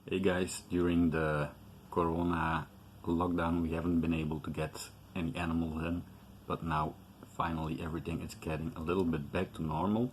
Hey guys, during the Corona lockdown we haven't been able to get any animals in, but now finally everything is getting a little bit back to normal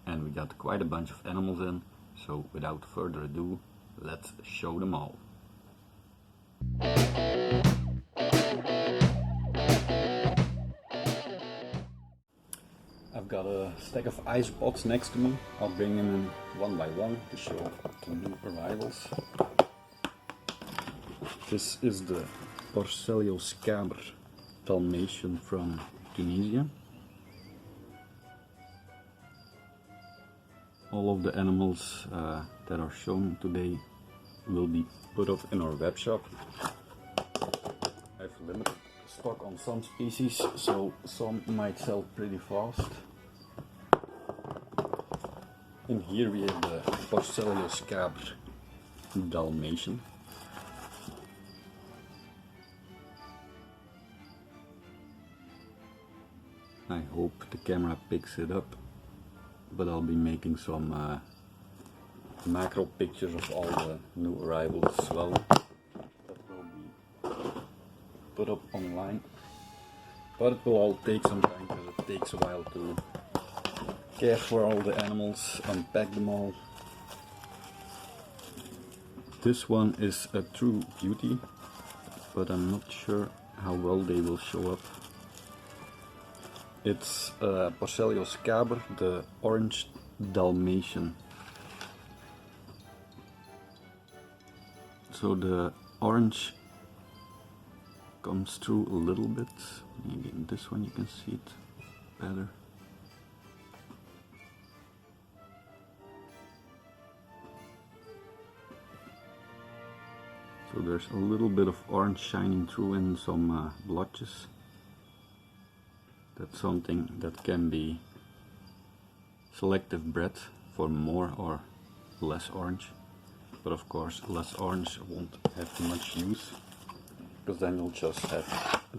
and we got quite a bunch of animals in, so without further ado, let's show them all. I've got a stack of isopods next to me. I'll bring them in one by one to show the new arrivals. This is the Isopods Dalmatian from Tunisia. All of the animals that are shown today will be put up in our web shop. I've limited stock on some species, so some might sell pretty fast. And here we have the Isopods Dalmatian. I hope the camera picks it up, but I'll be making some macro pictures of all the new arrivals as well. That will be put up online, but it will all take some time because it takes a while to care for all the animals, unpack them all. This one is a true beauty, but I'm not sure how well they will show up. It's Isopods, the orange Dalmatian. So the orange comes through a little bit. Maybe in this one you can see it better. So there's a little bit of orange shining through in some blotches. That's something that can be selective bred for more or less orange. But of course less orange won't have much use, because then you'll just have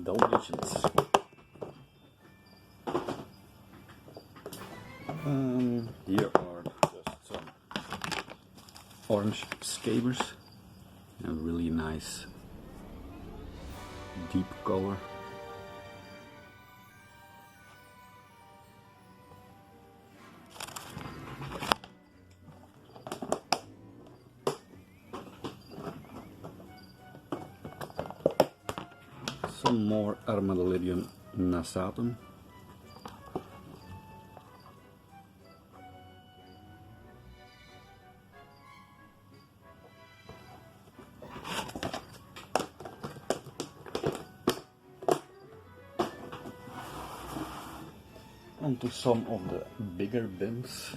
Dalmatians. Here are just some orange scabers. A really nice deep color. Some more Armadillidium nassatum. Onto some of the bigger bins.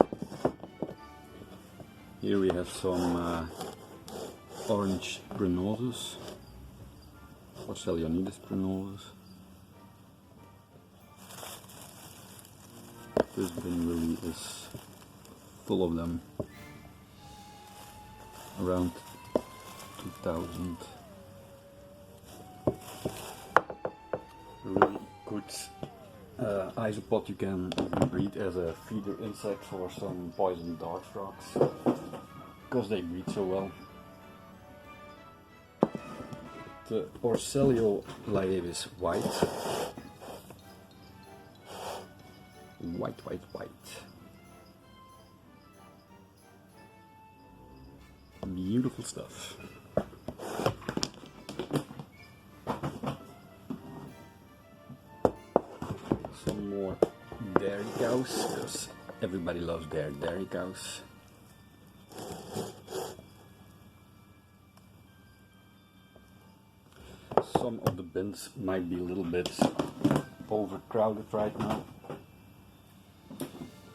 Here we have some orange prenosus, Porcellionidis prenosus. This bin really is full of them. Around 2000. Really good isopod you can even breed as a feeder insect for some poison dart frogs, because they breed so well. The Porcellio laevis white. White. Beautiful stuff. Some more dairy cows, because everybody loves their dairy cows. Some of the bins might be a little bit overcrowded right now,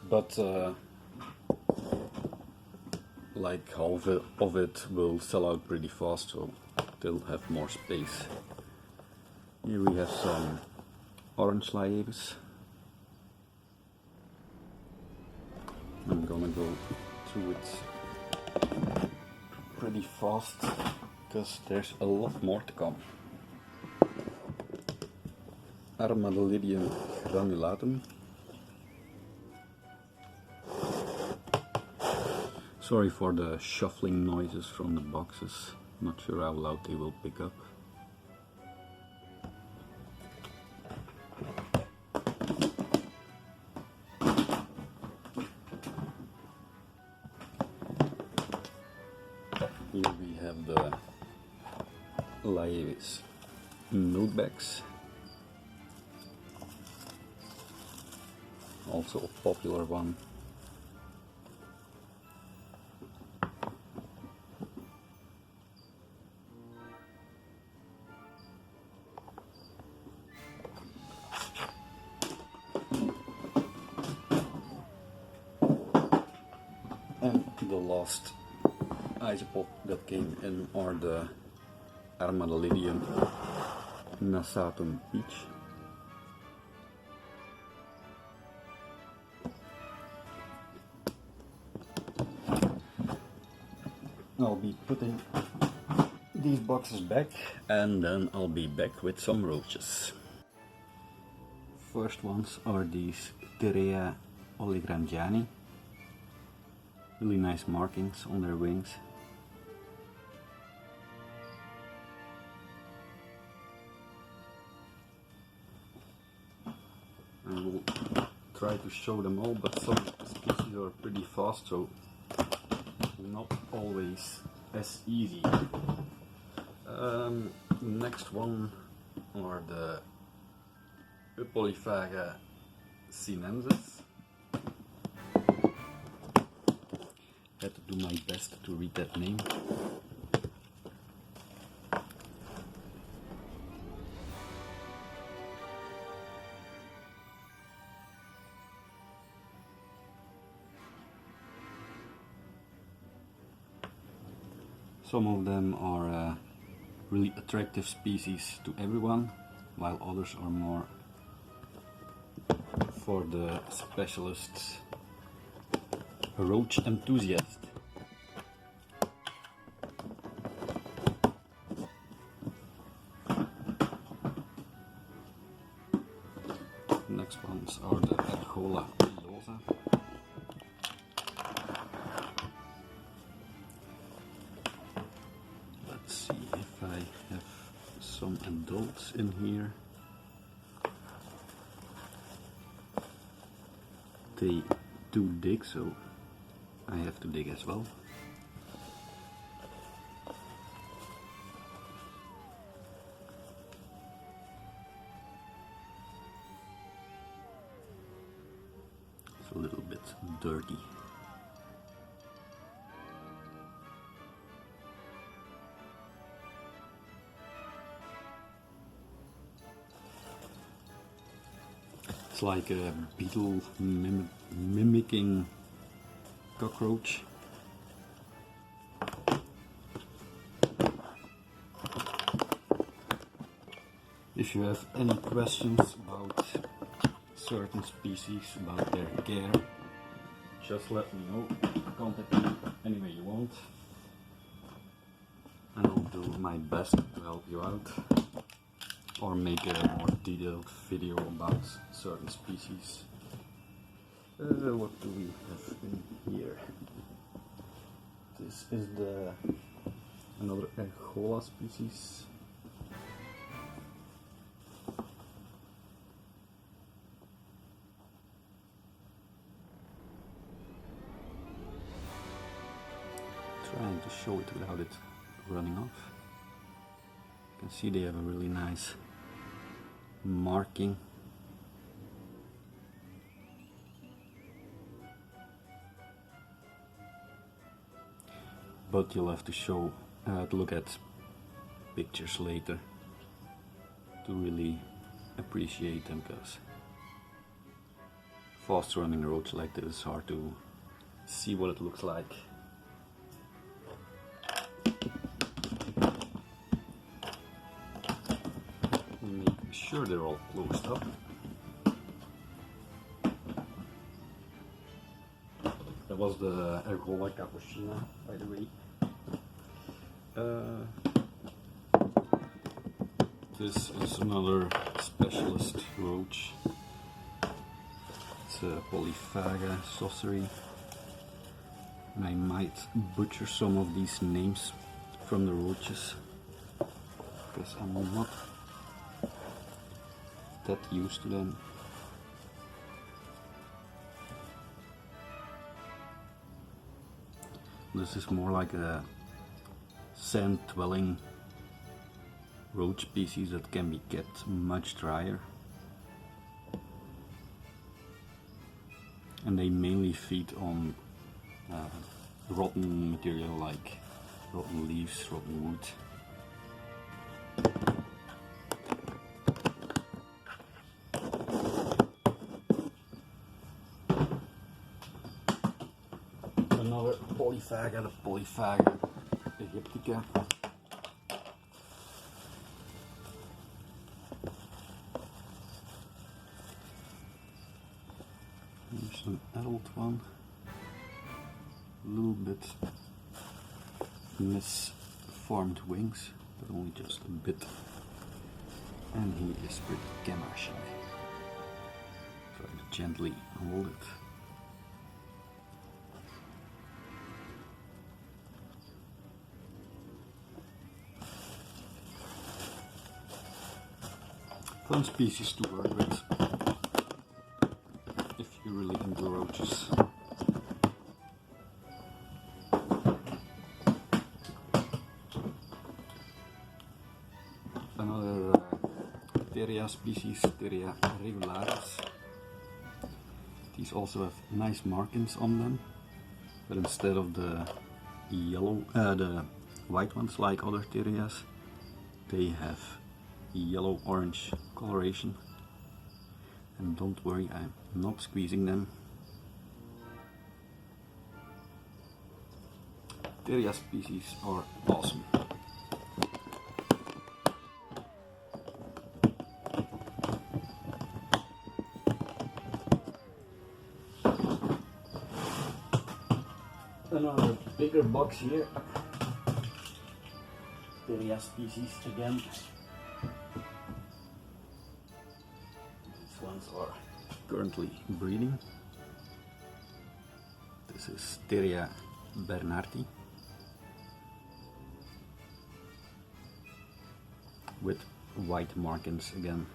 but like half of it will sell out pretty fast, so they'll have more space. Here we have some orange laevis. I'm gonna go through it pretty fast, because there's a lot more to come. Armadillidium granulatum. Sorry for the shuffling noises from the boxes, not sure how loud they will pick up. Here we have the Liavis milk bags, also a popular one. And the last isopod that came in are the Armadillidium nassatum peach. I'll be putting these boxes back and then I'll be back with some roaches. First ones are these Terea oligrangiani. Really nice markings on their wings. I will try to show them all, but some species are pretty fast, so not always as easy. Next one are the Polyphaga sinensis. Had to do my best to read that name. Some of them are really attractive species to everyone, while others are more for the specialists, roach enthusiast. Next ones are the Ergola pilosa. Let's see if I have some adults in here. They do dig, so I have to dig as well. It's a little bit dirty. It's like a beetle mimicking cockroach. If you have any questions about certain species, about their care, just let me know. Contact me any way you want, and I'll do my best to help you out, or make a more detailed video about certain species. What do we have in here? This is another Ergola species. Trying to show it without it running off. You can see they have a really nice marking. But you'll have to look at pictures later to really appreciate them, because fast running roach like this is hard to see what it looks like. Make sure they're all closed up. That was the Ergola capucina, by the way. This is another specialist roach. It's a Polyphaga sauceri. And I might butcher some of these names from the roaches because I'm not that used to them. This is more like a sand-dwelling roach species that can be kept much drier. And they mainly feed on rotten material like rotten leaves, rotten wood. Another polyphaga, the Polyphaga aegyptica. Here's an adult one, a little bit misformed wings, but only just a bit, and he is pretty camera shy. Try to gently hold it. Fun species to work with if you're really into roaches. Another Theria species, Theria regularis. These also have nice markings on them, but instead of the the white ones like other Therias, they have yellow-orange coloration. And don't worry, I'm not squeezing them. Theria species are awesome. Another bigger box here. Theria species again. These ones are currently breeding. This is Theria bernardi with white markings again.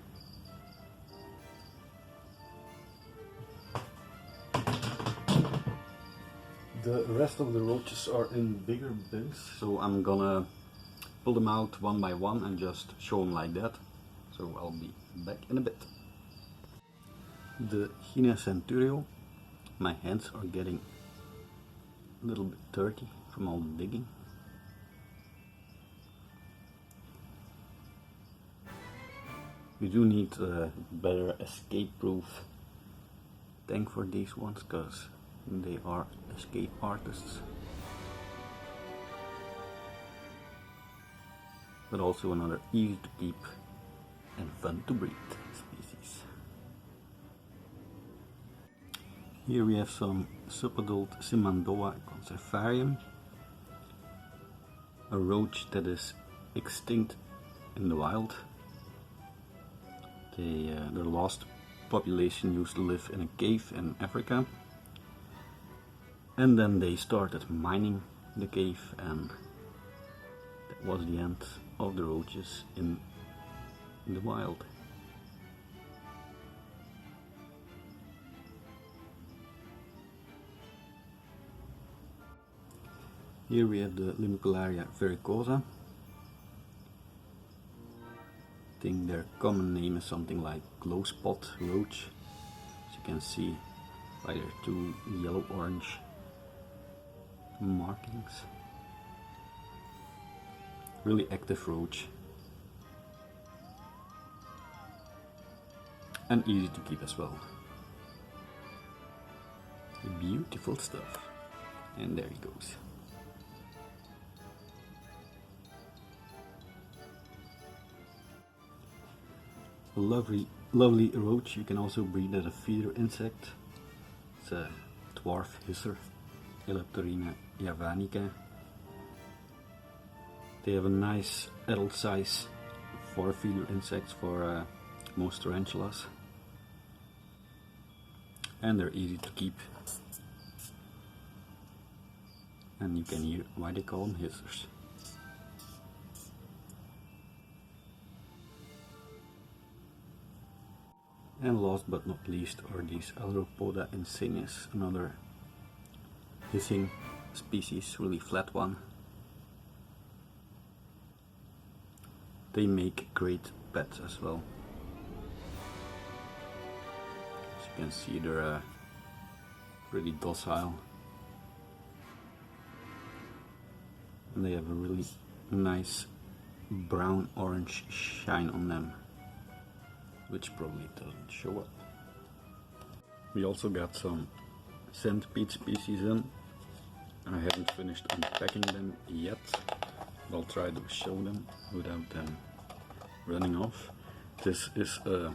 The rest of the roaches are in bigger bins, so I'm gonna pull them out one by one and just show them like that. So I'll be back in a bit. The Gina centurio, my hands are getting a little bit dirty from all the digging. You do need a better escape-proof tank for these ones, because they are escape artists. But also another easy to keep and fun to breed species. Here we have some subadult Simandoa conservarium, a roach that is extinct in the wild. Their last population used to live in a cave in Africa, and then they started mining the cave, and that was the end of the roaches in the wild. Here we have the Limicolaria vericosa. I think their common name is something like glow spot roach. As you can see by their two yellow-orange markings. Really active roach. And easy to keep as well. Beautiful stuff. And there he goes. A lovely roach. You can also breed as a feeder insect. It's a dwarf hisser, Eleptorina javanica. They have a nice adult size for feeder insects for most tarantulas, and they're easy to keep. and you can hear why they call them hissers. And last but not least are these Isopods insignis, another hissing species, really flat one. They make great pets as well. As you can see, they're really docile. And they have a really nice brown orange shine on them, which probably doesn't show up. We also got some centipede species in. I haven't finished unpacking them yet, but I'll try to show them without them running off. This is a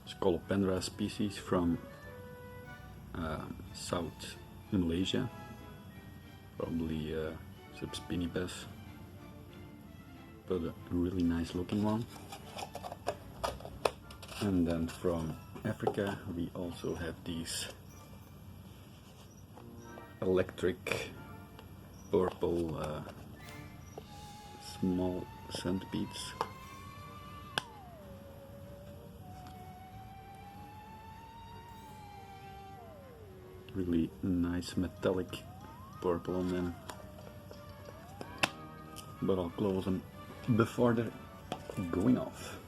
Scolopendra species from South Malaysia, probably Subspinipes, but a really nice looking one. And then from Africa we also have these electric purple small centipedes. Really nice metallic purple on them, but I'll close them before they're going off.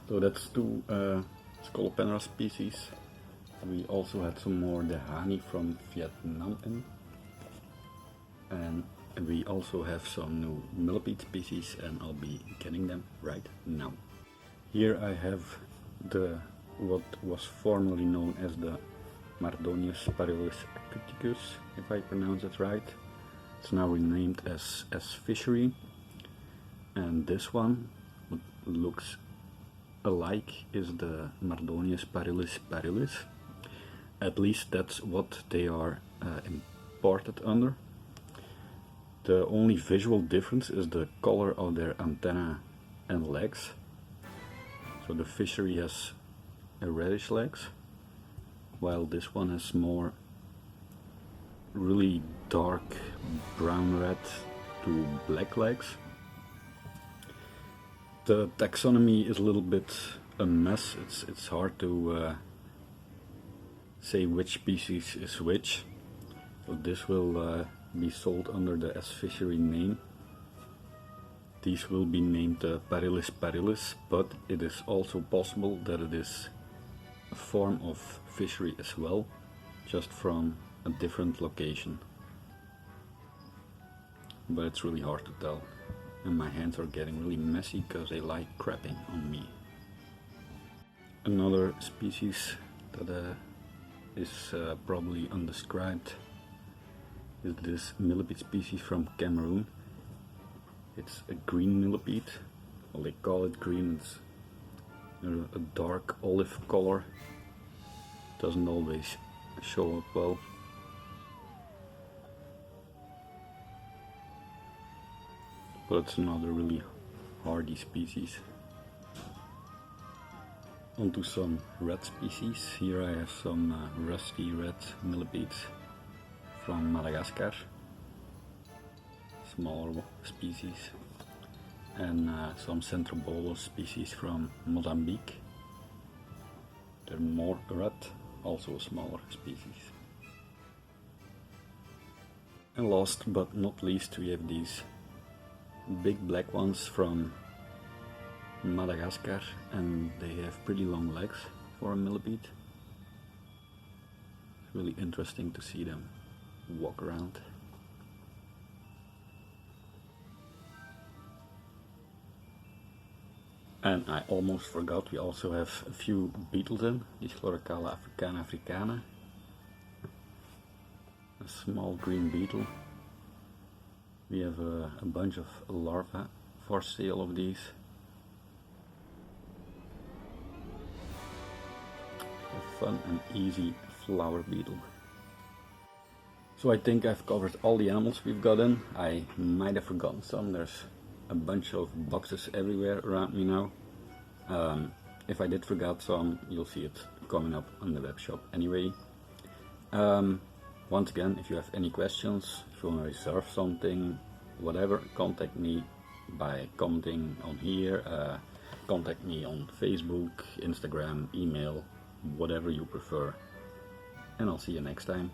So that's two Scolopendra species. We also had some more Dehani from Vietnam in, and we also have some new millipede species, and I'll be getting them right now. Here I have what was formerly known as the Mardonius parillus acuticus, if I pronounce it right. It's now renamed as fishery, and this one, what looks alike, is the Mardonius parillus parillus. At least that's what they are imported under. The only visual difference is the color of their antenna and legs. So the fishery has reddish legs, while this one has more really dark brown red to black legs. The taxonomy is a little bit a mess. It's hard to say which species is which. So this will be sold under the S fishery name. These will be named Parillus parillus, but it is also possible that it is a form of fishery as well, just from a different location. But it's really hard to tell, and my hands are getting really messy because they like crapping on me. Another species that is probably undescribed is this millipede species from Cameroon. It's a green millipede. Well, they call it green. It's a dark olive color. Doesn't always show up well. But it's another really hardy species. Onto some red species. Here I have some rusty red millipedes from Madagascar. Smaller species. And some centrobolus species from Mozambique. They're more red, also a smaller species. And last but not least, we have these big black ones from Madagascar, and they have pretty long legs for a millipede. It's really interesting to see them walk around. And I almost forgot, we also have a few beetles in, these Chlorocala africana africana. A small green beetle. We have a bunch of larvae for sale of these. A fun and easy flower beetle. So I think I've covered all the animals we've got in. I might have forgotten some. There's a bunch of boxes everywhere around me now. If I did forget some, you'll see it coming up on the web shop anyway. Once again, if you have any questions, if you want to reserve something, whatever, contact me by commenting on here, contact me on Facebook, Instagram, email, whatever you prefer, and I'll see you next time.